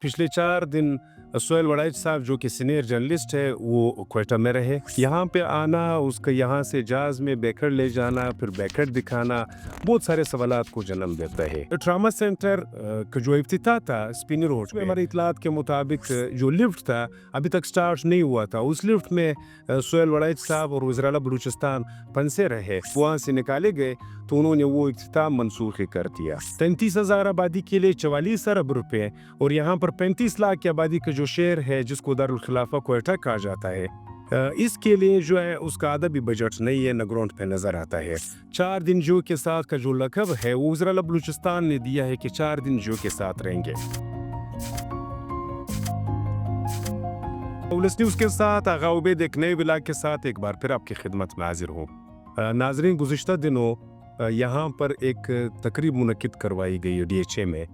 पिछले 4 दिन सोहेल वड़ाइच साहब जो कि सीनियर जर्नलिस्ट है वो क्वेटा में रहे। यहाँ पे आना, उसका यहाँ से जहाज़ में बेकड़ ले जाना, फिर बेकड़ दिखाना बहुत सारे सवालात को जन्म देता है। ट्रामा सेंटर का जो इफ्तिताह था स्पिनी रोड में, हमारी इतलात के मुताबिक जो लिफ्ट था अभी तक स्टार्ट नहीं हुआ था। उस लिफ्ट में सोहेल वड़ाइच साहब और वज़ीर-ए-आला बलूचिस्तान फंसे रहे, वहाँ से निकाले गए तो उन्होंने वो इफ्तिताह मनसूख कर दिया। 33,000 आबादी के लिए 44 अरब रुपए और यहाँ पर 35 लाख की आबादी का जो शहर है जिसको दारुल खिलाफा क्वेटा कहा जाता है, इसके लिए जो है उसका आधा भी बजट नहीं है, न ग्राउंड पे नजर आता है। 4 दिन जो के साथ का जो लक़ब है वो वज़ीर-ए-आला बलूचिस्तान ने दिया है कि 4 दिन जो के साथ रहेंगे। पुलिस न्यूज़ के साथ आगा उबैद एक नए व्लॉग के साथ एक बार फिर आपकी खिदमत में हाजिर हूँ। नाज़रीन, गुज़िश्ता दिनों यहाँ पर एक तकरीब मुनक्किद करवाई गई DHA में,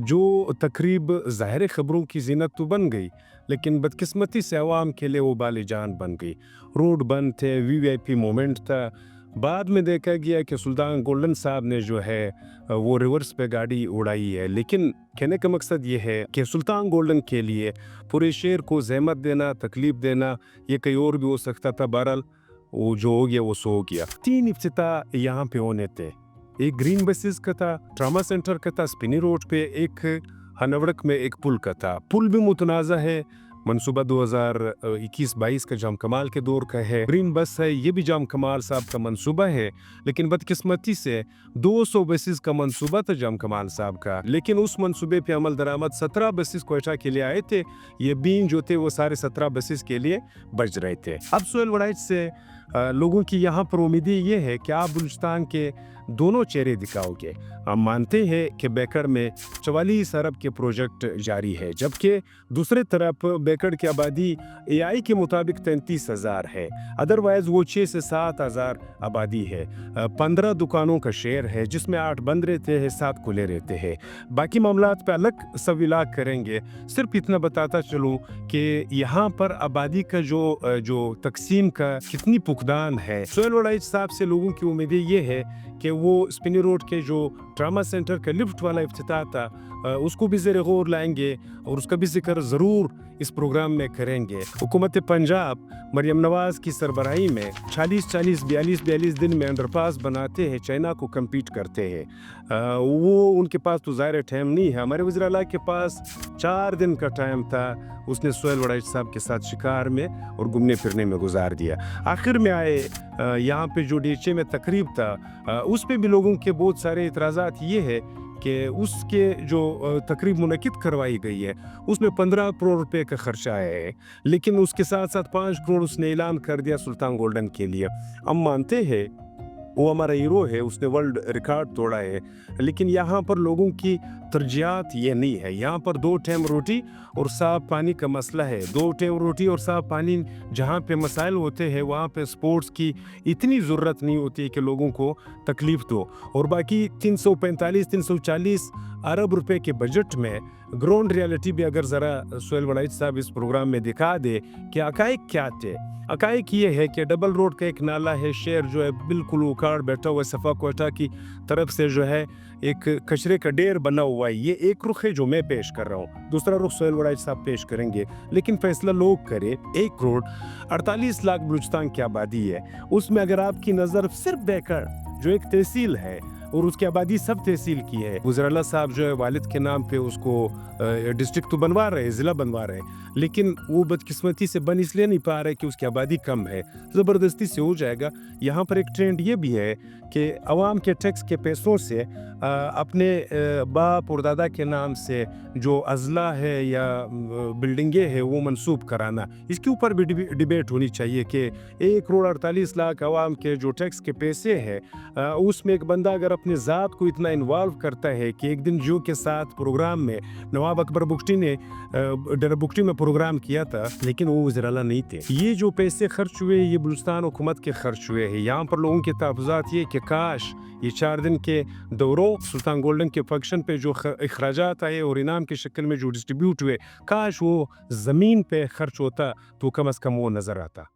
जो तकरीब ज़ाहिर ख़बरों की ज़ीनत तो बन गई लेकिन बदकिस्मती से अवाम के लिए वो बाली जान बन गई। रोड बंद थे, VVIP मोमेंट था। बाद में देखा गया कि सुल्तान गोल्डन साहब ने जो है वो रिवर्स पे गाड़ी उड़ाई है, लेकिन कहने का मकसद ये है कि सुल्तान गोल्डन के लिए पूरे शहर को ज़हमत देना, तकलीफ़ देना, ये कहीं और भी हो सकता था। बहरहाल वो जो हो गया वो सो गया। 3 इफ्तिताह यहाँ पे होने थे, एक ग्रीन बसेस का था, ट्रामा सेंटर का था स्पिनी रोड पे, एक हनवड़क में एक पुल का था। पुल भी मुतनाज़ा है, मनसूबा 2021-22 का जाम कमाल के दौर का है। ग्रीन बस है, ये भी जाम कमाल साहब का मंसूबा है, लेकिन बदकिस्मती से 200 बसेस का मंसूबा था जाम कमाल साहब का, लेकिन उस मंसूबे पे अमल दरामद 17 बसेस क्वेटा के लिए आए थे। ये बीन जो थे वो सारे 17 बसेस के लिए बज रहे थे। अब सोहेल वड़ाइच से लोगों की यहाँ पर उम्मीदें ये है कि आप बलूचिस्तान के दोनों चेहरे दिखाओगे। हम मानते हैं कि बेकड़ में 44 अरब के प्रोजेक्ट जारी है, जबकि दूसरे तरफ बेकड़ की आबादी AI के मुताबिक 33,000 है, अदरवाइज वो 6 से 7 हज़ार आबादी है। 15 दुकानों का शेयर है जिसमें 8 बंद रहते हैं, 7 खुले रहते हैं। बाकी मामलात पे अलग सवालात करेंगे। सिर्फ इतना बताता चलूँ कि यहाँ पर आबादी का जो तकसीम का कितनी पुकदान है। सोहेल वड़ाइच साहब से लोगों की उम्मीदें ये है कि वो स्पिनी रोड के जो ट्रामा सेंटर का लिफ्ट वाला इफ्तिताह था उसको भी ज़ेर गौर लाएंगे और उसका भी जिक्र ज़रूर इस प्रोग्राम में करेंगे। हुकूमत पंजाब मरियम नवाज़ की सरबराही में 42 दिन में अंडरपास बनाते हैं, चाइना को कम्पीट करते हैं। वो उनके पास तो ज़ाहिर टाइम नहीं है। हमारे वज़ीर-ए-आला के पास 4 दिन का टाइम था, उसने सोहेल वड़ाइच साहब के साथ शिकार में और घूमने फिरने में गुजार दिया। आखिर में आए यहाँ पे जो DHA में तकरीब था उस पे भी लोगों के बहुत सारे इतराज़ात ये है कि उसके जो तकरीब मुनक्किद करवाई गई है उसमें 15 करोड़ रुपए का खर्चा है, लेकिन उसके साथ साथ 5 करोड़ उसने ऐलान कर दिया सुल्तान गोल्डन के लिए। हम मानते हैं वो हमारा हीरो है, उसने वर्ल्ड रिकॉर्ड तोड़ा है, लेकिन यहाँ पर लोगों की तरजीहात ये नहीं है। यहाँ पर 2 टाइम रोटी और साफ पानी का मसला है। 2 टाइम रोटी और साफ पानी जहाँ पे मसाइल होते हैं वहाँ पे स्पोर्ट्स की इतनी ज़रूरत नहीं होती कि लोगों को तकलीफ़ दो। और बाकी 345-340 अरब रुपए के बजट में ग्राउंड रियलिटी भी अगर ज़रा सोहेल वड़ाइच साहब इस प्रोग्राम में दिखा दे कि हक़ाइक़ क्या थे। हक़ाइक़ ये है कि डबल रोड का एक नाला है, शहर जो है बिल्कुल उखाड़ बैठा हुआ है। सफ़ा क्वेटा की तरफ से जो है एक कचरे का ढेर बना हुआ है। ये एक रुख है जो मैं पेश कर रहा हूँ, दूसरा रुख सोहेल वड़ाइच साहब पेश करेंगे, लेकिन फैसला लोग करे। 1 करोड़ 48 लाख बलूचिस्तान की आबादी है, उसमें अगर आपकी नज़र सिर्फ बेकड़ जो एक तहसील है और उसकी आबादी सब तहसील की है, वज़ीर-ए-आला साहब जो है वालिद के नाम पे उसको डिस्ट्रिक्ट तो बनवा रहे हैं, ज़िला बनवा रहे हैं, लेकिन वो बदकिस्मती से बन इसलिए नहीं पा रहे कि उसकी आबादी कम है। ज़बरदस्ती से हो जाएगा। यहाँ पर एक ट्रेंड ये भी है कि अवाम के टैक्स के पैसों से अपने बाप और दादा के नाम से जो अज़ला है या बिल्डिंगें हैं वो मंसूब कराना, इसके ऊपर भी डिबेट होनी चाहिए कि 1 करोड़ 48 लाख अवाम के जो टैक्स के पैसे हैं उसमें एक बंदा अगर अपने ज़ात को इतना इन्वॉल्व करता है कि एक दिन जो के साथ प्रोग्राम में नवाब अकबर बुगटी ने डेरा बुगटी में प्रोग्राम किया था, लेकिन वो वज़ीर-ए-आला नहीं थे। ये जो पैसे खर्च हुए ये बलूचिस्तान हुकूमत के खर्च हुए हैं। यहाँ पर लोगों के तहफ़्फ़ुज़ात ये कि काश ये 4 दिन के दौरों सुल्तान गोल्डन के फंक्शन पे जो अखराजात आए और इनाम की शक्ल में जो डिस्ट्रीब्यूट हुए, काश वो ज़मीन पे खर्च होता तो कम अज़ कम वो नज़र आता।